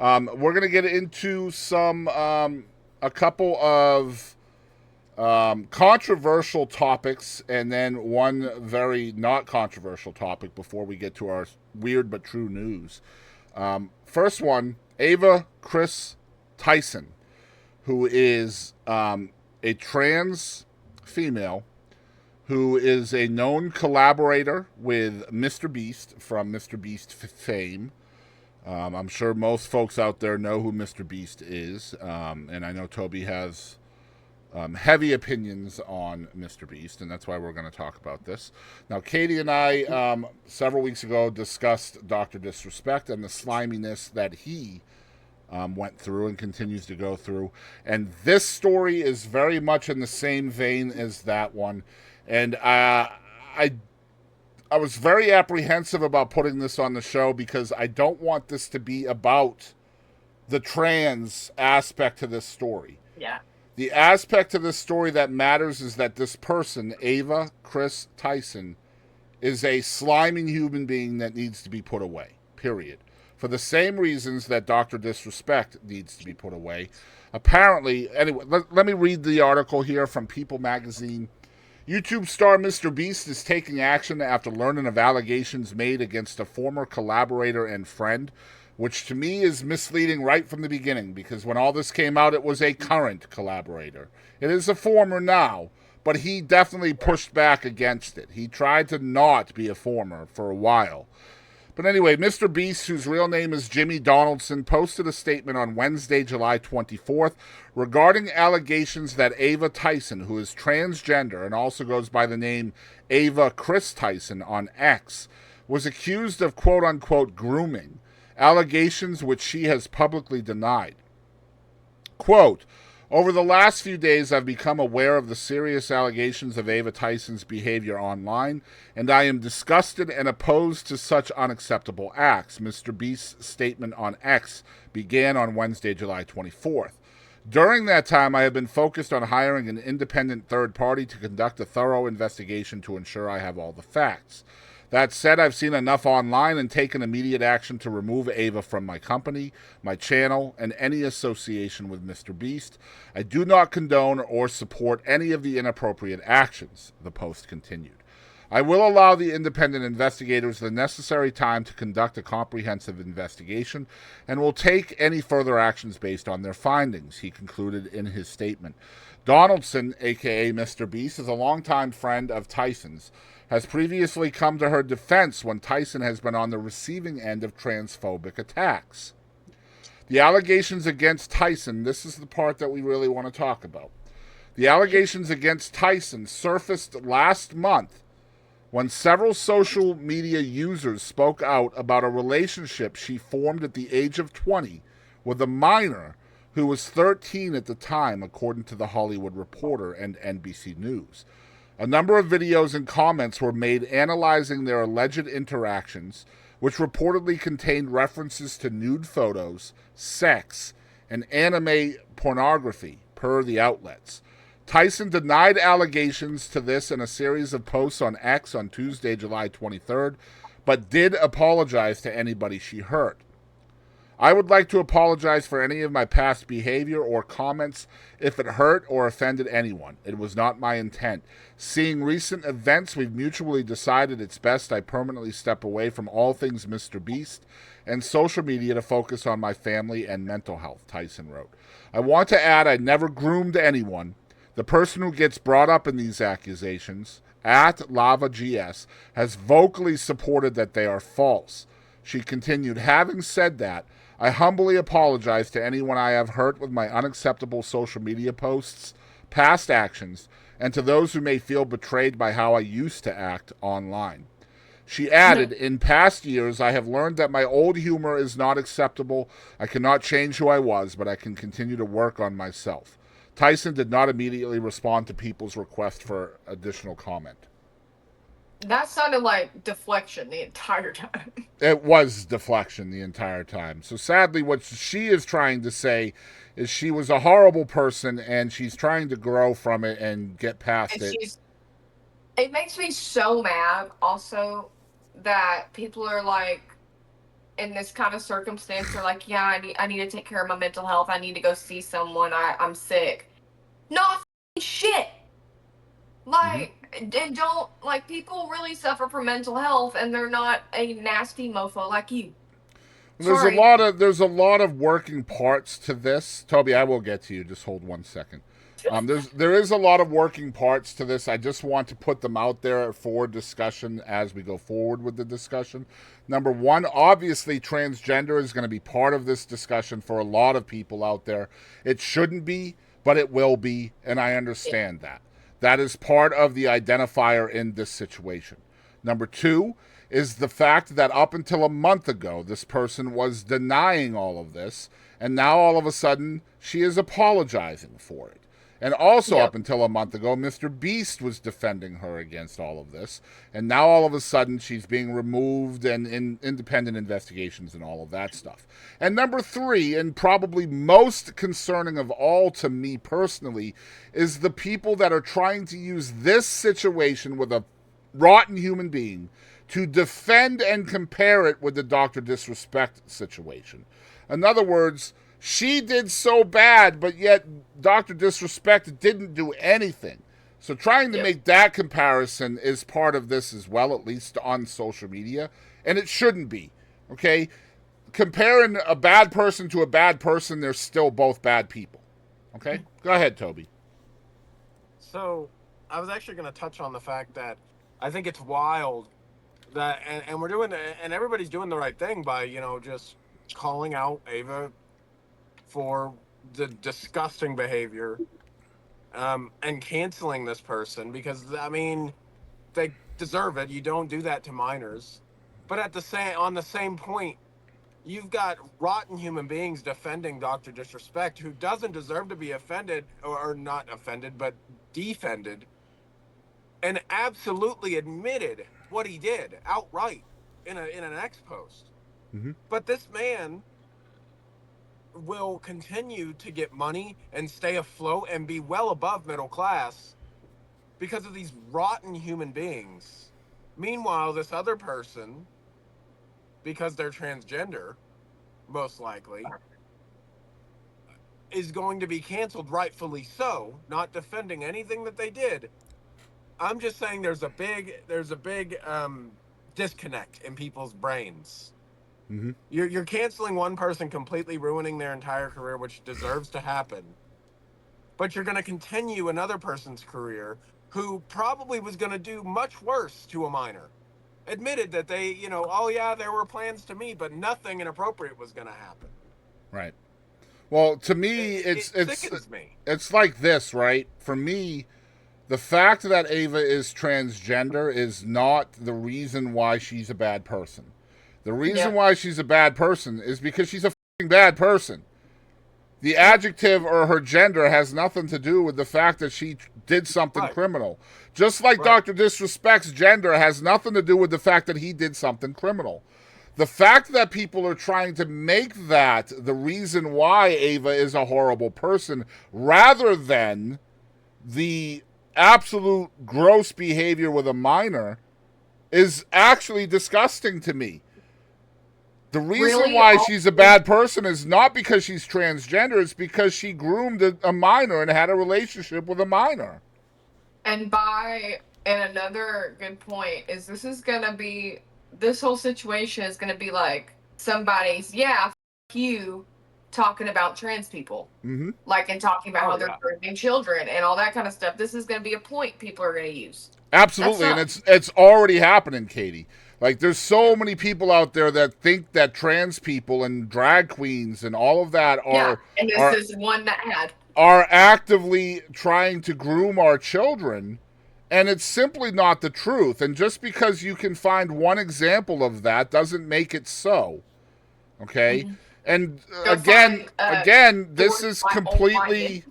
We're going to get into a couple of controversial topics and then one very not controversial topic before we get to our weird but true news. First one, Ava Kris Tyson, who is a trans female who is a known collaborator with MrBeast from MrBeast fame. I'm sure most folks out there know who MrBeast is, and I know Toby has heavy opinions on MrBeast, and that's why we're going to talk about this. Now, Katie and I, several weeks ago, discussed Dr. Disrespect and the sliminess that he went through and continues to go through. And this story is very much in the same vein as that one. And I was very apprehensive about putting this on the show because I don't want this to be about the trans aspect to this story. Yeah. The aspect of this story that matters is that this person, Ava Kris Tyson, is a sliming human being that needs to be put away, period. For the same reasons that Dr. Disrespect needs to be put away. Apparently, anyway, let me read the article here from People magazine. YouTube star MrBeast is taking action after learning of allegations made against a former collaborator and friend, which to me is misleading right from the beginning, because when all this came out, it was a current collaborator. It is a former now, but he definitely pushed back against it. He tried to not be a former for a while. But anyway, MrBeast, whose real name is Jimmy Donaldson, posted a statement on Wednesday, July 24th, regarding allegations that Ava Tyson, who is transgender and also goes by the name Ava Kris Tyson on X, was accused of quote-unquote grooming, allegations which she has publicly denied. Quote, over the last few days, I've become aware of the serious allegations of Ava Tyson's behavior online, and I am disgusted and opposed to such unacceptable acts. MrBeast's statement on X began on Wednesday, July 24th. During that time, I have been focused on hiring an independent third party to conduct a thorough investigation to ensure I have all the facts. That said, I've seen enough online and taken immediate action to remove Ava from my company, my channel, and any association with MrBeast. I do not condone or support any of the inappropriate actions, the post continued. I will allow the independent investigators the necessary time to conduct a comprehensive investigation and will take any further actions based on their findings, he concluded in his statement. Donaldson, aka MrBeast, is a longtime friend of Tyson's, has previously come to her defense when Tyson has been on the receiving end of transphobic attacks. The allegations against Tyson, this is the part that we really want to talk about. The allegations against Tyson surfaced last month when several social media users spoke out about a relationship she formed at the age of 20 with a minor who was 13 at the time, according to The Hollywood Reporter and NBC News. A number of videos and comments were made analyzing their alleged interactions, which reportedly contained references to nude photos, sex, and anime pornography, per the outlets. Tyson denied allegations to this in a series of posts on X on Tuesday, July 23rd, but did apologize to anybody she hurt. I would like to apologize for any of my past behavior or comments if it hurt or offended anyone. It was not my intent. Seeing recent events, we've mutually decided it's best I permanently step away from all things MrBeast and social media to focus on my family and mental health, Tyson wrote. I want to add I never groomed anyone. The person who gets brought up in these accusations, at LavaGS, has vocally supported that they are false. She continued, having said that, I humbly apologize to anyone I have hurt with my unacceptable social media posts, past actions, and to those who may feel betrayed by how I used to act online. She added, in past years, I have learned that my old humor is not acceptable. I cannot change who I was, but I can continue to work on myself. Tyson did not immediately respond to people's request for additional comment. That sounded like deflection the entire time. It was deflection the entire time. So sadly, what she is trying to say is she was a horrible person and she's trying to grow from it and get past And it. it makes me so mad also that people are like, in this kind of circumstance are like, yeah, I need to take care of my mental health. I need to go see someone. I'm sick. Not shit. Like, and don't, like, people really suffer from mental health, and they're not a nasty mofo like you. There's a lot of working parts to this. Toby, I will get to you. Just hold 1 second. There is a lot of working parts to this. I just want to put them out there for discussion as we go forward with the discussion. Number one, obviously transgender is going to be part of this discussion for a lot of people out there. It shouldn't be, but it will be, and I understand that. That is part of the identifier in this situation. Number two is the fact that up until a month ago, this person was denying all of this, and now all of a sudden she is apologizing for it. And also up until a month ago, MrBeast was defending her against all of this, and now all of a sudden she's being removed and in independent investigations and all of that stuff. And number three, and probably most concerning of all to me personally, is the people that are trying to use this situation with a rotten human being to defend and compare it with the Dr. Disrespect situation. In other words, she did so bad, but yet Dr. Disrespect didn't do anything. So trying to make that comparison is part of this as well, at least on social media. And it shouldn't be, okay? Comparing a bad person to a bad person, they're still both bad people. Okay? Go ahead, Toby. So I was actually going to touch on the fact that I think it's wild that, and we're doing, and everybody's doing the right thing by, just calling out Ava for the disgusting behavior, and canceling this person because, I mean, they deserve it. You don't do that to minors. But on the same point, you've got rotten human beings defending Dr. Disrespect, who doesn't deserve to be offended, or not offended, but defended, and absolutely admitted what he did outright in an X post. But this man will continue to get money and stay afloat and be well above middle class because of these rotten human beings. Meanwhile, this other person, because they're transgender, most likely, is going to be canceled, rightfully so, not defending anything that they did. I'm just saying there's a big disconnect in people's brains. You're canceling one person, completely ruining their entire career, which deserves to happen. But you're going to continue another person's career who probably was going to do much worse to a minor. Admitted that they, oh yeah, there were plans to meet, but nothing inappropriate was going to happen. Right. Well, to me, it sickens me. It's like this, right? For me, the fact that Ava is transgender is not the reason why she's a bad person. The reason why she's a bad person is because she's a f***ing bad person. The adjective or her gender has nothing to do with the fact that she did something criminal. Just like Dr. Disrespect's gender has nothing to do with the fact that he did something criminal. The fact that people are trying to make that the reason why Ava is a horrible person, rather than the absolute gross behavior with a minor, is actually disgusting to me. The reason why she's a bad person is not because she's transgender, it's because she groomed a minor and had a relationship with a minor. And another good point is this whole situation is gonna be like somebody's, f you, talking about trans people. Like, and talking about how they're hurting children and all that kind of stuff. This is gonna be a point people are gonna use. Absolutely, and it's already happening, Katie. Like, there's so many people out there that think that trans people and drag queens and all of that and this is one that are actively trying to groom our children, and it's simply not the truth. And just because you can find one example of that doesn't make it so. Okay? And again, this is completely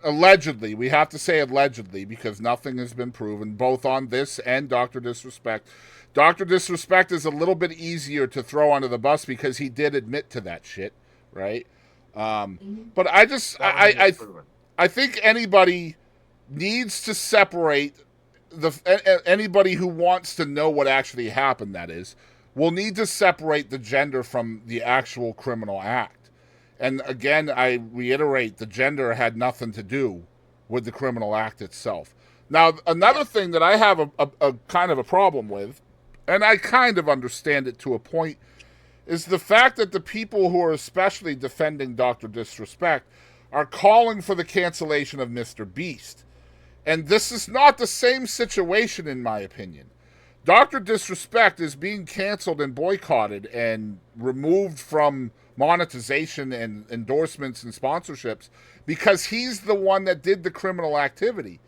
allegedly. We have to say allegedly because nothing has been proven, both on this and Dr. Disrespect. Dr. Disrespect is a little bit easier to throw under the bus because he did admit to that shit, right? But I think anybody needs to separate anybody who wants to know what actually happened, that is, will need to separate the gender from the actual criminal act. And again, I reiterate, the gender had nothing to do with the criminal act itself. Now, another thing that I have a kind of a problem with, and I kind of understand it to a point, is the fact that the people who are especially defending Dr. Disrespect are calling for the cancellation of MrBeast. And this is not the same situation, in my opinion. Dr. Disrespect is being canceled and boycotted and removed from monetization and endorsements and sponsorships because he's the one that did the criminal activity.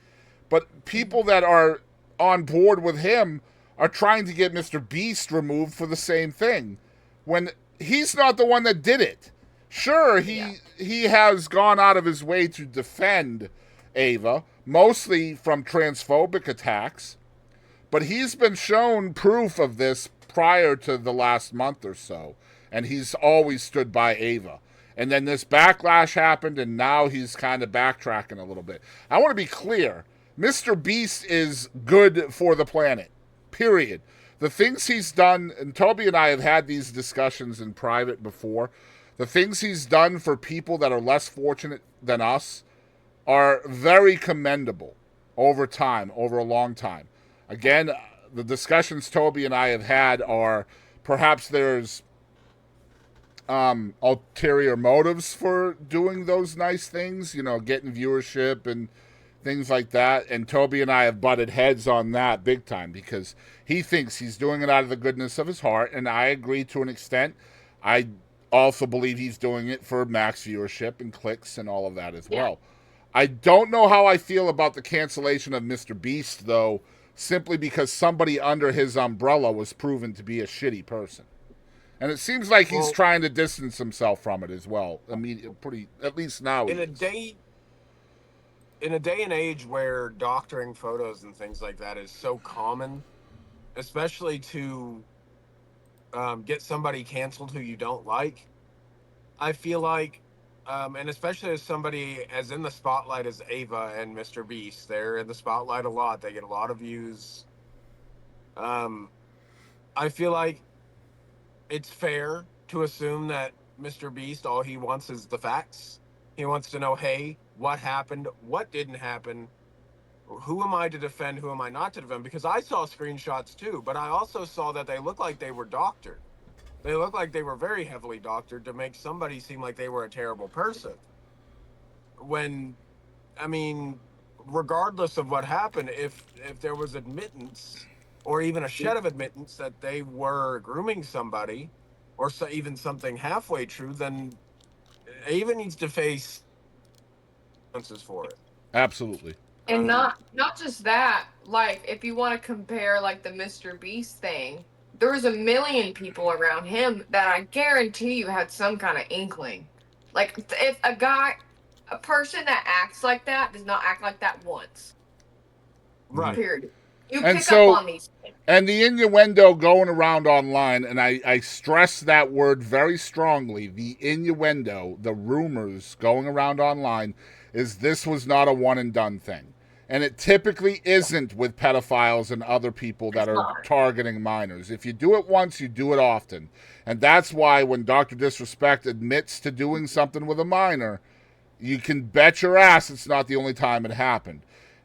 But people that are on board with him are trying to get MrBeast removed for the same thing, when he's not the one that did it. Sure, he has gone out of his way to defend Ava, mostly from transphobic attacks, but he's been shown proof of this prior to the last month or so, and he's always stood by Ava. And then this backlash happened, and now he's kind of backtracking a little bit. I want to be clear. MrBeast is good for the planet, period. The things he's done, and Toby and I have had these discussions in private before, the things he's done for people that are less fortunate than us are very commendable over time, over a long time. Again, the discussions Toby and I have had are perhaps there's ulterior motives for doing those nice things, getting viewership and things like that. And Toby and I have butted heads on that big time because he thinks he's doing it out of the goodness of his heart, and I agree to an extent. I also believe he's doing it for max viewership and clicks and all of that as well. I don't know how I feel about the cancellation of MrBeast, though, simply because somebody under his umbrella was proven to be a shitty person. And it seems like he's trying to distance himself from it as well. At least now. In a day and age where doctoring photos and things like that is so common, especially to get somebody canceled who you don't like, I feel like, and especially as somebody as in the spotlight as Ava and MrBeast, they're in the spotlight a lot. They get a lot of views. I feel like it's fair to assume that MrBeast, all he wants is the facts. He wants to know, hey, what happened? What didn't happen? Who am I to defend? Who am I not to defend? Because I saw screenshots too, but I also saw that they looked like they were doctored. They looked like they were very heavily doctored to make somebody seem like they were a terrible person. When, I mean, regardless of what happened, if there was admittance or even a shed of admittance that they were grooming somebody, or even something halfway true, then Ava needs to face consequences for it. Absolutely. And not just that, like, if you want to compare, like, the MrBeast thing, there was a million people around him that I guarantee you had some kind of inkling. Like, if a person that acts like that does not act like that once. Right. Period. You And pick so- up on these things. And the innuendo going around online, and I stress that word very strongly, the innuendo, the rumors going around online, is this was not a one and done thing. And it typically isn't with pedophiles and other people that are targeting minors. If you do it once, you do it often. And that's why when Dr. Disrespect admits to doing something with a minor, you can bet your ass it's not the only time it happened.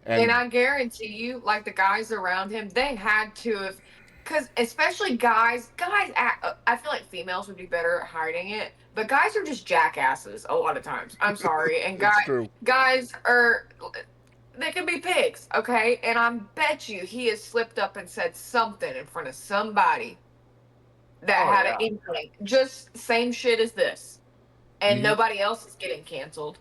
And I guarantee you, like, the guys around him, they had to have, because especially guys act, I feel like females would be better at hiding it, but guys are just jackasses a lot of times. I'm sorry. And guys are, they can be pigs, okay? And I bet you he has slipped up and said something in front of somebody that had an inkling. Just same shit as this. And nobody else is getting canceled.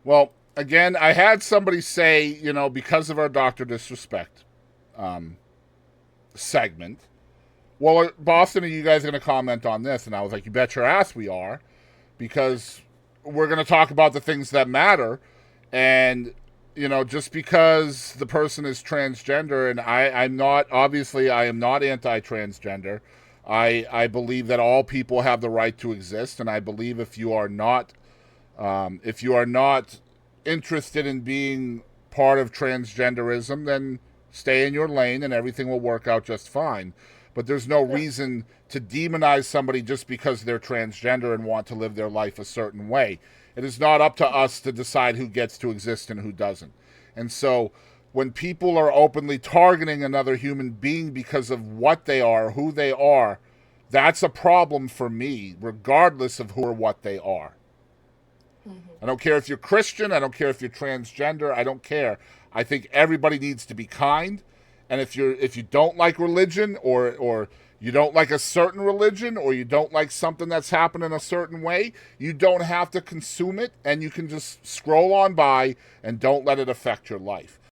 Well, again, I had somebody say, because of our Dr. Disrespect segment, well, Boston, are you guys going to comment on this? And I was like, you bet your ass we are, because we're going to talk about the things that matter. And, just because the person is transgender, and I am not anti-transgender. I believe that all people have the right to exist. And I believe if you are not interested in being part of transgenderism, then stay in your lane and everything will work out just fine. But there's no reason to demonize somebody just because they're transgender and want to live their life a certain way. It is not up to us to decide who gets to exist and who doesn't. And so when people are openly targeting another human being because of what they are, who they are, that's a problem for me, regardless of who or what they are. I don't care if you're Christian. I don't care if you're transgender. I don't care. I think everybody needs to be kind. And if you don't like religion, or you don't like a certain religion, or you don't like something that's happening a certain way, you don't have to consume it, and you can just scroll on by and don't let it affect your life.